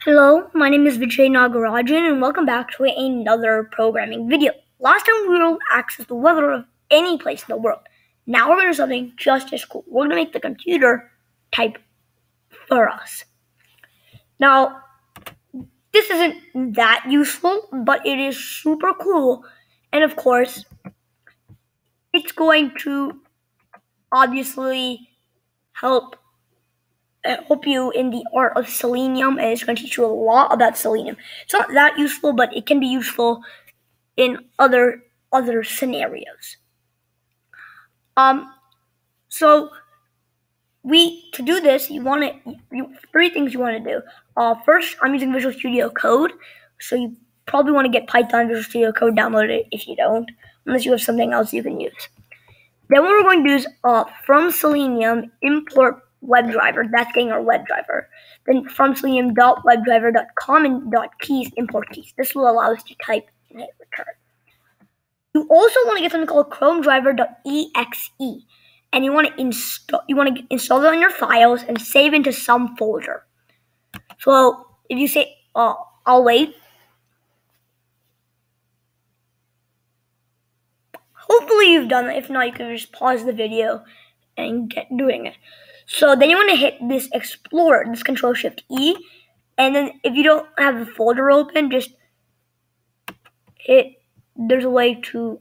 Hello, my name is Vijay Nagarajan and welcome back to another programming video. Last time we were able to access the weather of any place in the world. Now we're going to do something just as cool. We're going to make the computer type for us. Now, this isn't that useful, but it is super cool. And of course, it's going to obviously help you in the art of Selenium, and it's going to teach you a lot about Selenium. It's not that useful, but it can be useful in other scenarios. So to do this, three things you want to do. First, I'm using Visual Studio Code, so you probably want to get Python Visual Studio Code downloaded if you don't, unless you have something else you can use. Then what we're going to do is from Selenium import WebDriver. That's getting our WebDriver. Then from selenium.webdriver.com and .keys import keys. This will allow us to type and hit return. You also want to get something called chromedriver.exe, and you want to install it on your files and save into some folder. So if you say, I'll wait. Hopefully you've done that. If not, you can just pause the video and get doing it. So then you want to hit this Explorer, this Control-Shift-E, and then if you don't have the folder open, just hit. There's a way to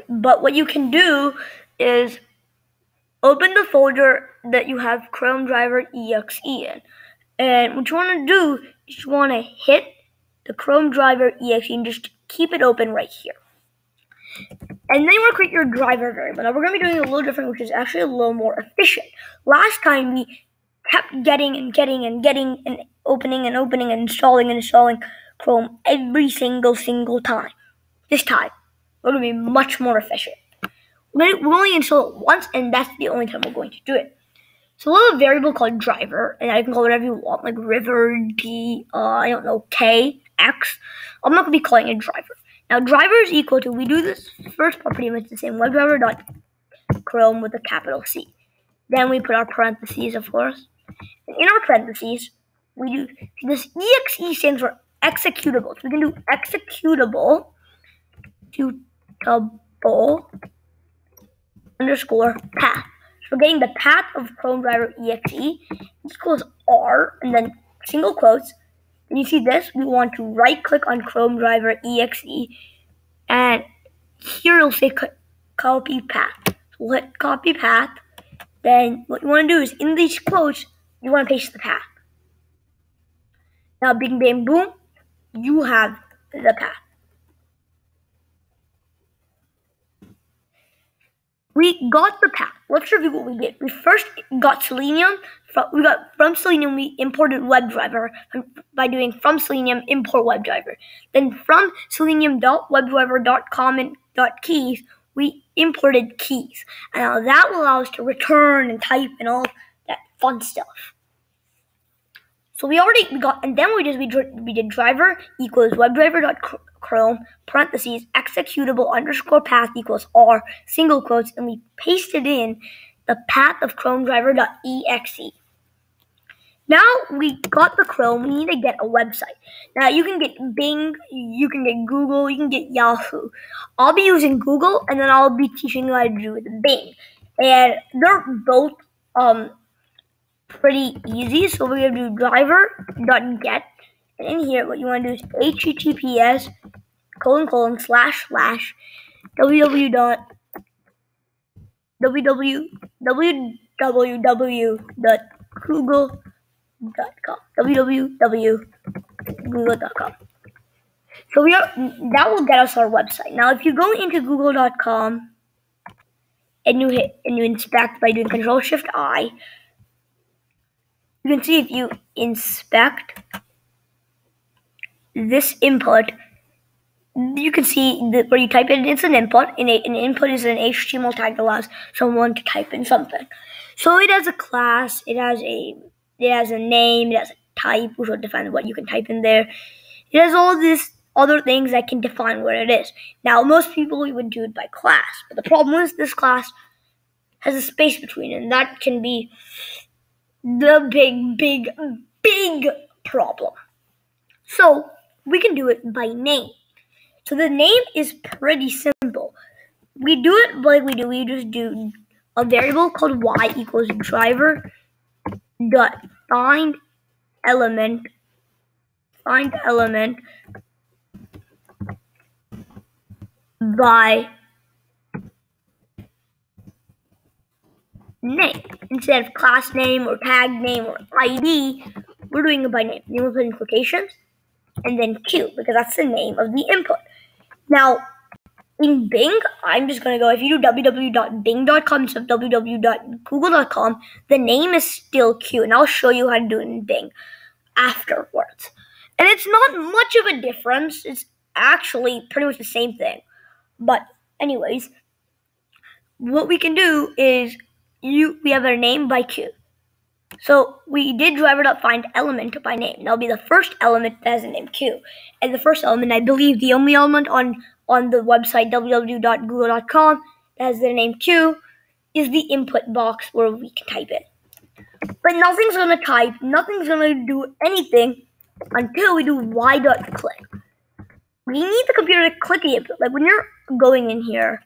but what you can do is open the folder that you have chromedriver.exe in. And what you want to do is you want to hit the chromedriver.exe and just keep it open right here. And then you want to create your driver variable. Now we're going to be doing it a little different, which is actually a little more efficient. Last time we kept getting and opening and installing Chrome every single time. This time, we're going to be much more efficient. We'll only install it once, and that's the only time we're going to do it. So we'll have a variable called driver, and I can call it whatever you want, like river, d, k, x. I'm not going to be calling it driver. Now, driver is equal to, we do this first property, and it's the same, WebDriver.chrome with a capital C. Then we put our parentheses, of course. And in our parentheses, we do, this exe stands for executable. So we can do executable underscore path. So we're getting the path of chromedriver.exe equals r, and then single quotes. And you see this, we want to right click on chromedriver.exe, and here it'll say copy path. So we'll hit copy path. Then what you want to do is in these quotes, you want to paste the path. Now bing bang boom, you have the path. We got the path. Let's review what we did. We first got Selenium. From Selenium, we imported WebDriver by doing from Selenium import WebDriver. Then from selenium.webdriver.com and .keys, we imported keys. And now that will allow us to return and type and all that fun stuff. So we did driver equals webdriver.chrome parentheses executable underscore path equals r single quotes, and we pasted in the path of chromedriver.exe. Now we got the Chrome, we need to get a website. Now you can get Bing, you can get Google, you can get Yahoo. I'll be using Google, and then I'll be teaching you how to do with Bing. And they're both pretty easy. So we're going to do driver.get, and in here what you want to do is https www.google.com. So that will get us our website. Now if you go into google.com and you inspect by doing Control-Shift-I, you can see if you inspect this input, you can see that where you type in, it's an input. An input is an HTML tag that allows someone to type in something. So it has a class, it has a name, it has a type, which will define what you can type in there. It has all this other things that can define what it is. Now, most people would do it by class, but the problem is this class has a space between it, and that can be the big problem. So we can do it by name. So the name is pretty simple. We do it like we just do a variable called y equals driver dot find element by name. Instead of class name or tag name or ID, we're doing it by name. Then we'll put in quotations and then Q, because that's the name of the input. Now, in Bing, I'm just going to go, if you do www.bing.com instead of www.google.com, the name is still Q, and I'll show you how to do it in Bing afterwards. And it's not much of a difference. It's actually pretty much the same thing. But anyways, what we can do is we have our name by Q. So we did driver.find element by name. That'll be the first element that has the name Q. And the first element, I believe the only element on the website www.google.com that has the name Q is the input box where we can type it. But nothing's going to type, nothing's going to do anything until we do y.click. We need the computer to click the input. Like when you're going in here,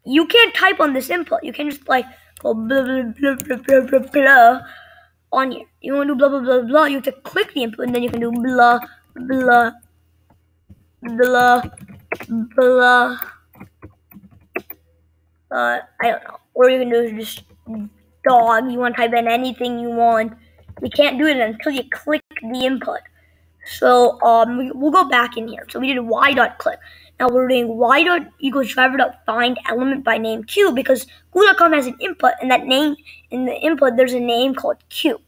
you can't type on this input. You can just like go blah blah blah blah blah blah blah on here. You want to do blah blah blah blah, you have to click the input and then you can do blah blah blah blah. I don't know. Or you can do just dog. You want to type in anything you want. You can't do it until you click the input. So we'll go back in here. So we did y.click. Now we're doing y equals driver.find element by name Q, because Google.com has an input, and that name in the input there's a name called Q.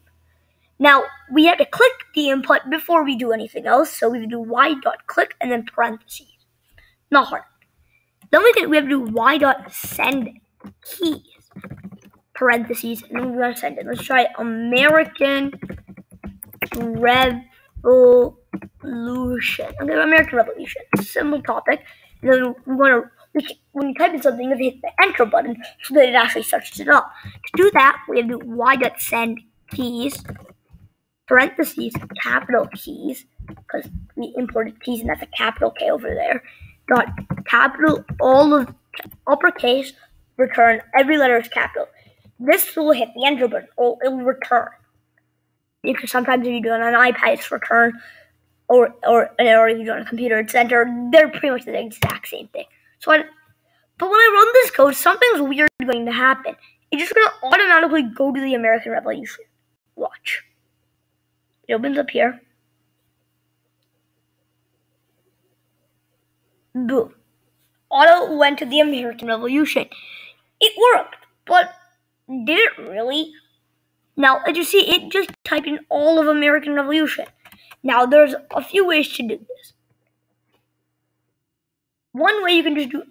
Now we have to click the input before we do anything else. So we do y.click and then parentheses. Not hard. Then we have to do y.send keys parentheses, and then we're gonna send it. Let's try American Revolution. Okay, American Revolution. Simple topic. And then when you type in something, you have to hit the enter button so that it actually searches it up. To do that, we have to do y.send keys, parentheses, capital keys, because we imported keys and that's a capital K over there. Dot capital, all of uppercase, return, every letter is capital. This will hit the enter button, or it will return. Because sometimes if you do it on an iPad, it's return, or if you do it on a computer, it's enter. They're pretty much the exact same thing. But when I run this code, something's weird going to happen. It's just going to automatically go to the American Revolution. Watch. It opens up here. Boom. Auto went to the American Revolution. It worked, but did it really? Now, as you see, it just typed in all of American Revolution. Now, there's a few ways to do this. One way you can just do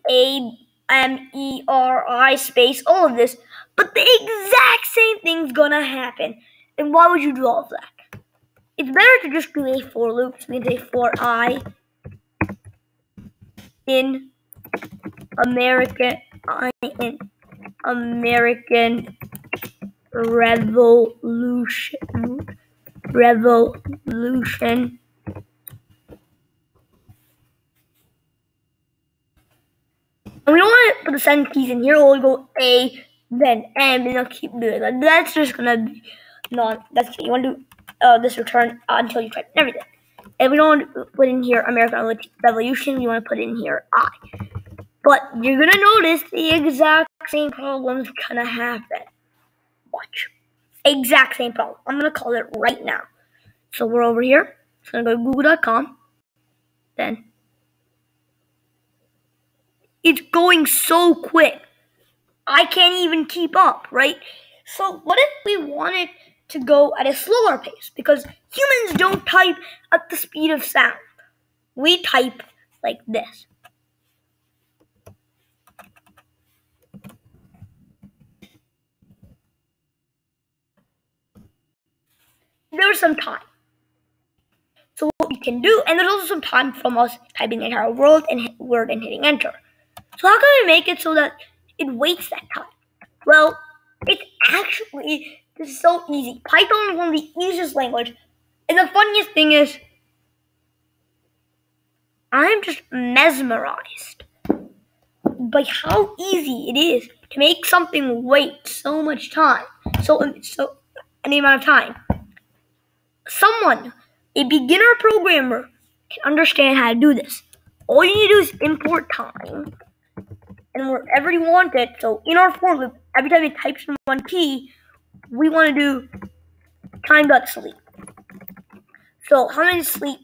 AMERI space, all of this, but the exact same thing's gonna happen. And why would you do all of that? It's better to just do a for loop. So we can say for I in American Revolution. And we don't want to put the send keys in here. We'll go A, then M, and I'll keep doing that. That's just gonna be that's you want to do this return until you type everything. And we don't want to put in here American Revolution. We want to put in here I. But you're gonna notice the exact same problem's gonna happen. Watch. Exact same problem. I'm gonna call it right now. So we're over here. So I'm gonna go to google.com. Then it's going so quick. I can't even keep up, right? So what if we wanted to go at a slower pace? Because humans don't type at the speed of sound. We type like this. There's some time. So what we can do, and there's also some time from us typing the entire word and hitting enter. So how can we make it so that it waits that time? Well, it's actually, this is so easy. Python is one of the easiest language. And the funniest thing is, I'm just mesmerized by how easy it is to make something wait so much time. So any amount of time. Someone, a beginner programmer, can understand how to do this. All you need to do is import time, and wherever you want it. So in our for loop, every time it types in one key, we want to do time.sleep. So how many sleep?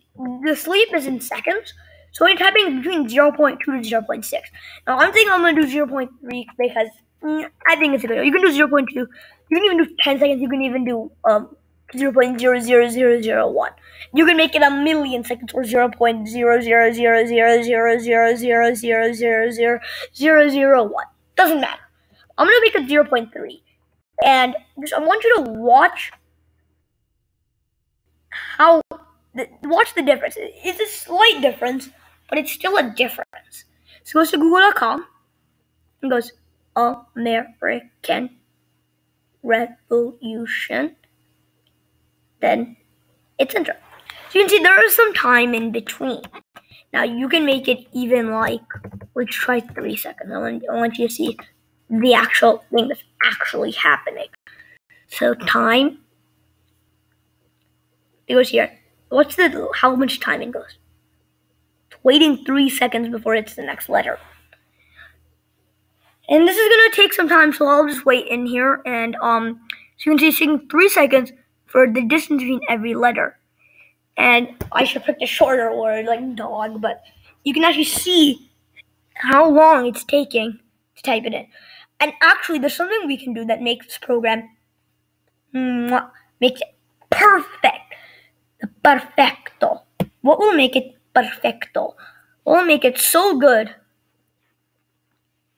The sleep is in seconds. So when you're typing between 0.2 to 0.6. Now I'm thinking I'm going to do 0.3 because I think it's a good idea. You can do 0.2. You can even do 10 seconds. You can even do 0.00001. You can make it a million seconds or 0.0000000000001. Doesn't matter. I'm going to make it 0.3. And just, I want you to watch watch the difference. It's a slight difference, but it's still a difference. So goes to google.com and goes American Revolution. Then it's enter. So you can see there is some time in between. Now you can make it even like, let's try 3 seconds. I want you to see the actual thing that's actually happening. So time, it goes here. How much time it goes? It's waiting 3 seconds before it's the next letter. And this is gonna take some time, so I'll just wait in here. And so you can see it's taking 3 seconds for the distance between every letter. And I should pick a shorter word like dog, but you can actually see how long it's taking to type it in. And actually, there's something we can do that makes this program makes it perfect. The perfecto. What will make it perfecto? What will make it so good?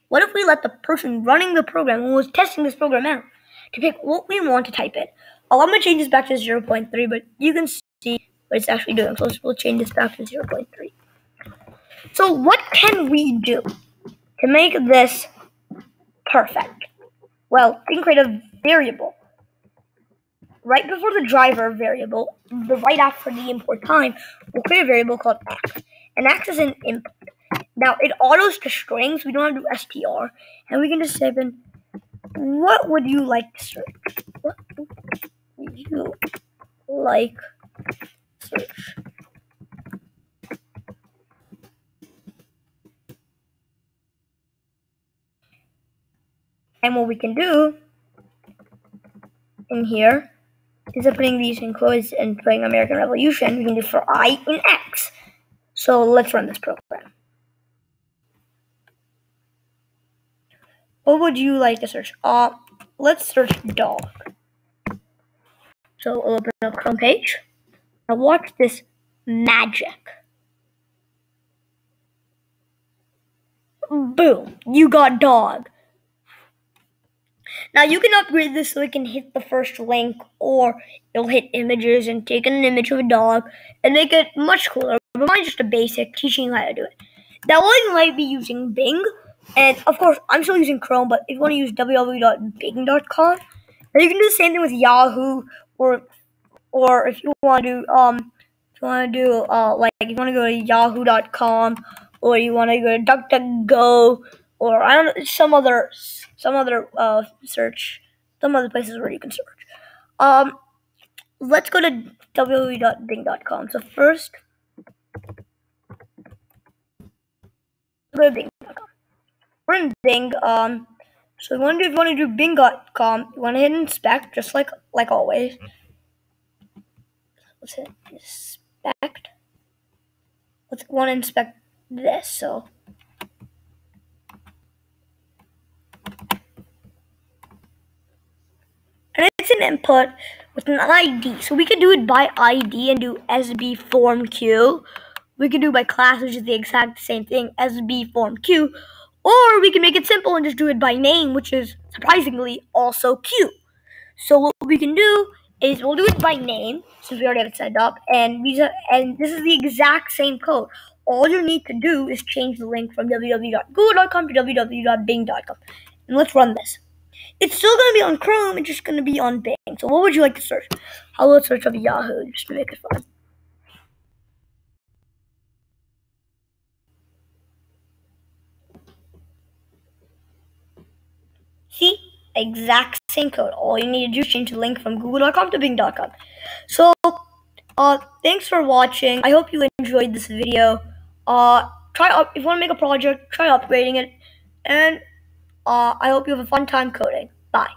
What if we let the person running the program, who was testing this program out, to pick what we want to type in? I'm going to change this back to 0.3, but you can see what it's actually doing. So we'll change this back to 0.3. So what can we do to make this perfect? Well, we can create a variable. Right before the driver variable, right after the import time, we'll create a variable called x. And x is an input. Now, it autos to strings. We don't have to do str. And we can just type in, what would you like to search? What would you like to search? And what we can do in here is putting these in quotes and putting American Revolution. We can do for I in X. So let's run this program. What would you like to search? Let's search dog. So we'll open up Chrome page. Now watch this magic. Boom, you got dog. Now you can upgrade this so it can hit the first link, or it'll hit images and take an image of a dog and make it much cooler. But mine's just a basic, teaching you how to do it. That one might be using Bing, and of course I'm still using Chrome, but if you want to use www.bing.com, or you can do the same thing with Yahoo, or if you want to like if you want to go to yahoo.com, or you want to go to DuckDuckGo, or I don't know, some other search, some other places where you can search. Let's go to www.bing.com. So first, go to bing.com. We're in Bing. So if you want to do bing.com, you want to hit inspect, just like always. Let's hit inspect. Let's want to inspect this. So and it's an input with an ID. So we could do it by ID and do SB form Q. We could do by class, which is the exact same thing, SB form Q. Or we can make it simple and just do it by name, which is surprisingly also Q. So what we can do is we'll do it by name since we already have it set up, and this is the exact same code. All you need to do is change the link from www.google.com to www.bing.com. And let's run this. It's still going to be on Chrome, it's just going to be on Bing. So what would you like to search? I will search up Yahoo just to make it fun. See? Exact same code. All you need to do is change the link from google.com to bing.com. So, thanks for watching. I hope you enjoyed this video. If you want to make a project, try upgrading it. And I hope you have a fun time coding. Bye.